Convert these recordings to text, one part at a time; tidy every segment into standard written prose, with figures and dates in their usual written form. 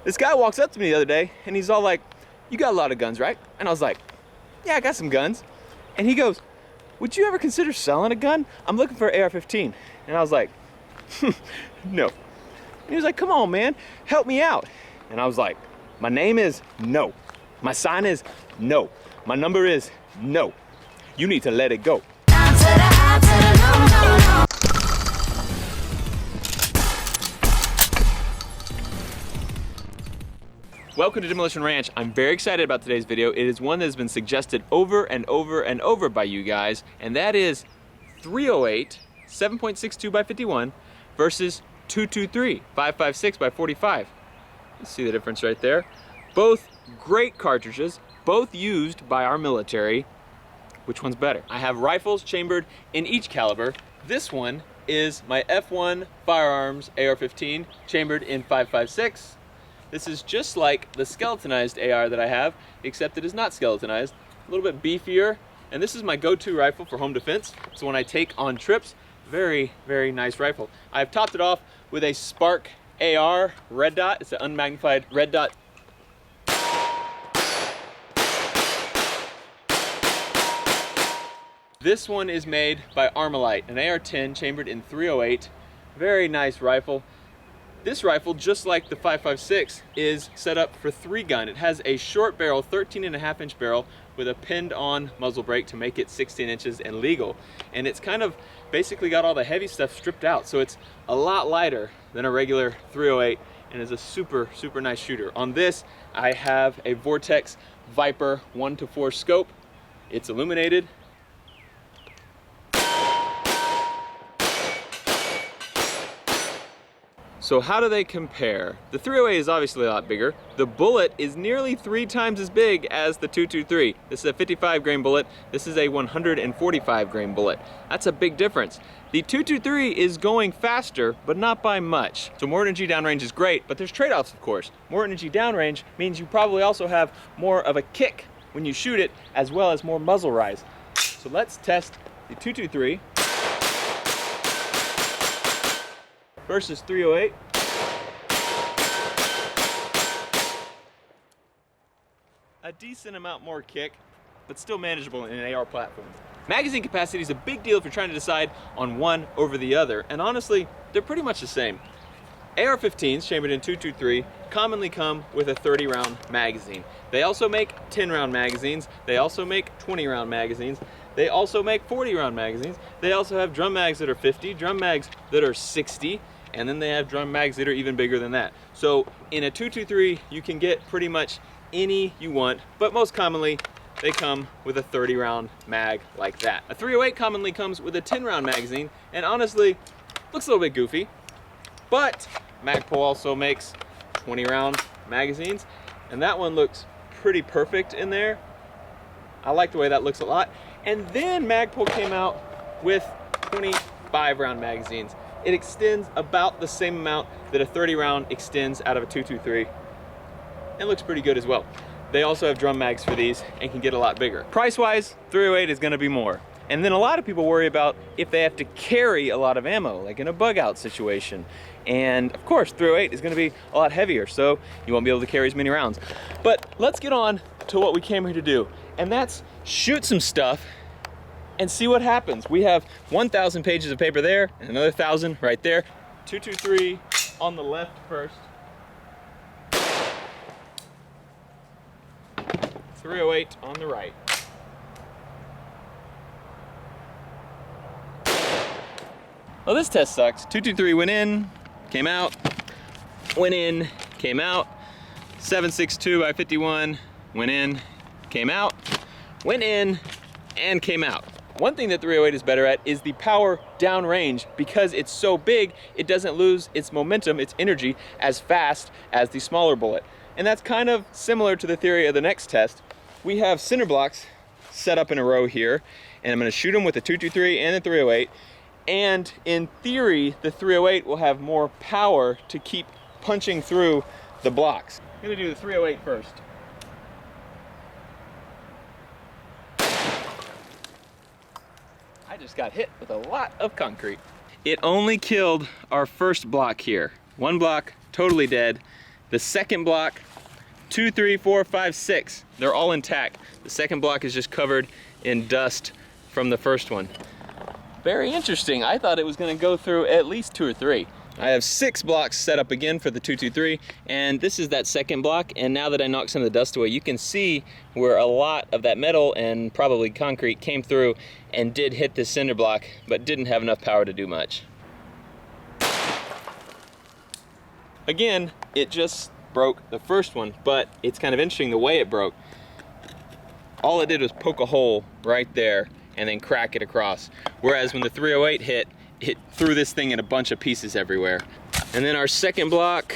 This guy walks up to me the other day and he's all like, "You got a lot of guns, right?" And I was like, "Yeah, I got some guns." And he goes, "Would you ever consider selling a gun? I'm looking for an AR-15. And I was like, "No." And he was like, "Come on, man, help me out." And I was like, "My name is no. My sign is no. My number is no. You need to let it go." Welcome to Demolition Ranch. I'm very excited about today's video. It is one that has been suggested over and over and over by you guys, and that is 308 7.62 by 51 versus 223 5.56 by 45. You see the difference right there. Both great cartridges, both used by our military. Which one's better? I have rifles chambered in each caliber. This one is my F1 Firearms AR-15 chambered in 5.56. This is just like the skeletonized AR that I have, except it is not skeletonized. A little bit beefier, and this is my go-to rifle for home defense. So when I take on trips, very, very nice rifle. I've topped it off with a Spark AR red dot. It's an unmagnified red dot. This one is made by Armalite, an AR-10 chambered in 308. Very nice rifle. This rifle, just like the 5.56, is set up for 3-gun. It has a short barrel, 13.5-inch barrel with a pinned on muzzle brake to make it 16 inches and legal. And it's kind of basically got all the heavy stuff stripped out. So it's a lot lighter than a regular 308 and is a super, super nice shooter. On this, I have a Vortex Viper 1-4 scope. It's illuminated. So how do they compare? The 308 is obviously a lot bigger. The bullet is nearly 3 times as big as the 223. This is a 55 grain bullet. This is a 145 grain bullet. That's a big difference. The 223 is going faster, but not by much. So more energy downrange is great, but there's trade-offs, of course. More energy downrange means you probably also have more of a kick when you shoot it, as well as more muzzle rise. So let's test the 223 versus 308. A decent amount more kick, but still manageable in an AR platform. Magazine capacity is a big deal if you're trying to decide on one over the other, and honestly, they're pretty much the same. AR-15s chambered in 223 commonly come with a 30-round magazine. They also make 10-round magazines. They also make 20-round magazines. They also make 40-round magazines. They also have drum mags that are 50, drum mags that are 60, and then they have drum mags that are even bigger than that. So in a 223, you can get pretty much any you want, but most commonly, they come with a 30-round mag like that. A 308 commonly comes with a 10-round magazine, and honestly, looks a little bit goofy, but Magpul also makes 20-round magazines, and that one looks pretty perfect in there. I like the way that looks a lot. And then Magpul came out with 25-round magazines. It extends about the same amount that a 30-round extends out of a 223. It looks pretty good as well. They also have drum mags for these and can get a lot bigger. Price-wise, 308 is gonna be more. And then a lot of people worry about if they have to carry a lot of ammo, like in a bug-out situation. And of course, 308 is gonna be a lot heavier, so you won't be able to carry as many rounds. But let's get on to what we came here to do, and that's shoot some stuff and see what happens. We have 1,000 pages of paper there, and another 1,000 right there. 223 on the left first. 308 on the right. Well, this test sucks. 223 went in, came out, went in, came out. 7.62 by 51 went in, came out, went in, and came out. One thing that 308 is better at is the power downrange. Because it's so big, it doesn't lose its momentum, its energy, as fast as the smaller bullet. And that's kind of similar to the theory of the next test. We have cinder blocks set up in a row here, and I'm gonna shoot them with the 223 and the 308. And in theory, the 308 will have more power to keep punching through the blocks. I'm gonna do the 308 first. I just got hit with a lot of concrete. It only killed our first block here. One block, totally dead. The second block, 2, 3, 4, 5, 6, they're all intact. The second block is just covered in dust from the first one. Very interesting. I thought it was going to go through at least 2 or 3. I have 6 blocks set up again for the 223, and this is that second block. And now that I knocked some of the dust away, you can see where a lot of that metal and probably concrete came through and did hit this cinder block, but didn't have enough power to do much. Again, it just broke the first one, but it's kind of interesting the way it broke. All it did was poke a hole right there and then crack it across. Whereas when the 308 hit, it threw this thing in a bunch of pieces everywhere. And then our second block,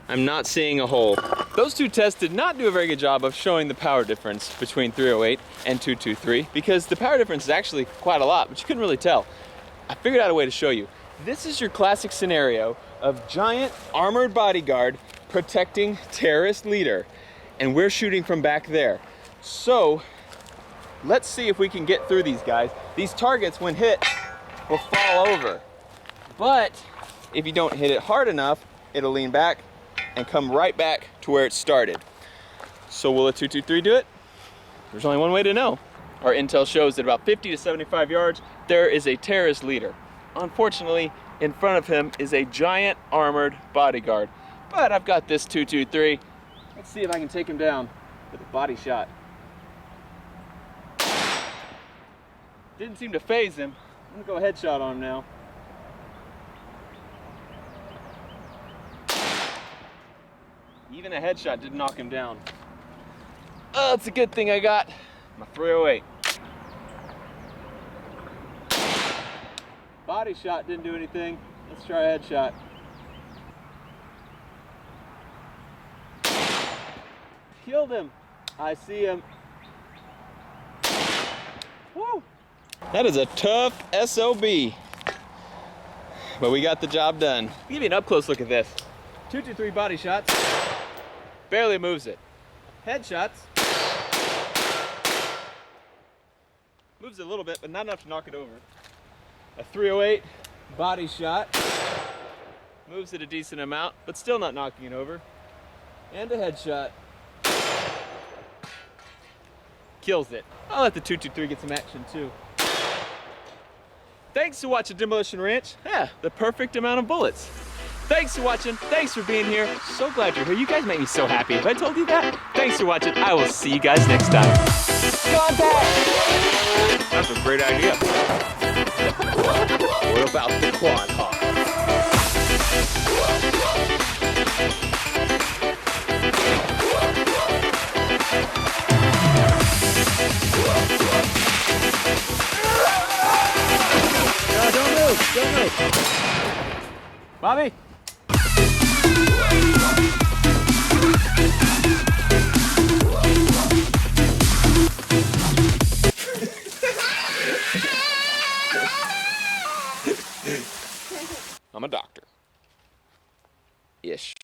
I'm not seeing a hole. Those two tests did not do a very good job of showing the power difference between 308 and 223, because the power difference is actually quite a lot, but you couldn't really tell. I figured out a way to show you. This is your classic scenario of giant armored bodyguard protecting terrorist leader, and we're shooting from back there. So let's see if we can get through these guys. These targets, when hit, will fall over. But if you don't hit it hard enough, it'll lean back and come right back to where it started. So will a 223 do it? There's only one way to know. Our intel shows that about 50 to 75 yards, there is a terrorist leader. Unfortunately, in front of him is a giant armored bodyguard. But I've got this 223. Let's see if I can take him down with a body shot. Didn't seem to phase him. I'm gonna go headshot on him now. Even a headshot didn't knock him down. Oh, it's a good thing I got my 308. Body shot didn't do anything. Let's try a headshot. Killed him. I see him. Woo! That is a tough SOB. But we got the job done. I'll give you an up-close look at this. 223 body shots. Barely moves it. Headshots. Moves it a little bit, but not enough to knock it over. A 308 body shot. Moves it a decent amount, but still not knocking it over. And a headshot. Kills it. I'll let the 223 get some action too. Thanks for watching Demolition Ranch. Yeah, the perfect amount of bullets. Thanks for watching. Thanks for being here. So glad you're here. You guys make me so happy. Have I told you that? Thanks for watching. I will see you guys next time. Contact! That's a great idea. What about the quad hawk? No, don't move. Don't move. Bobby? I'm a doctor. Ish.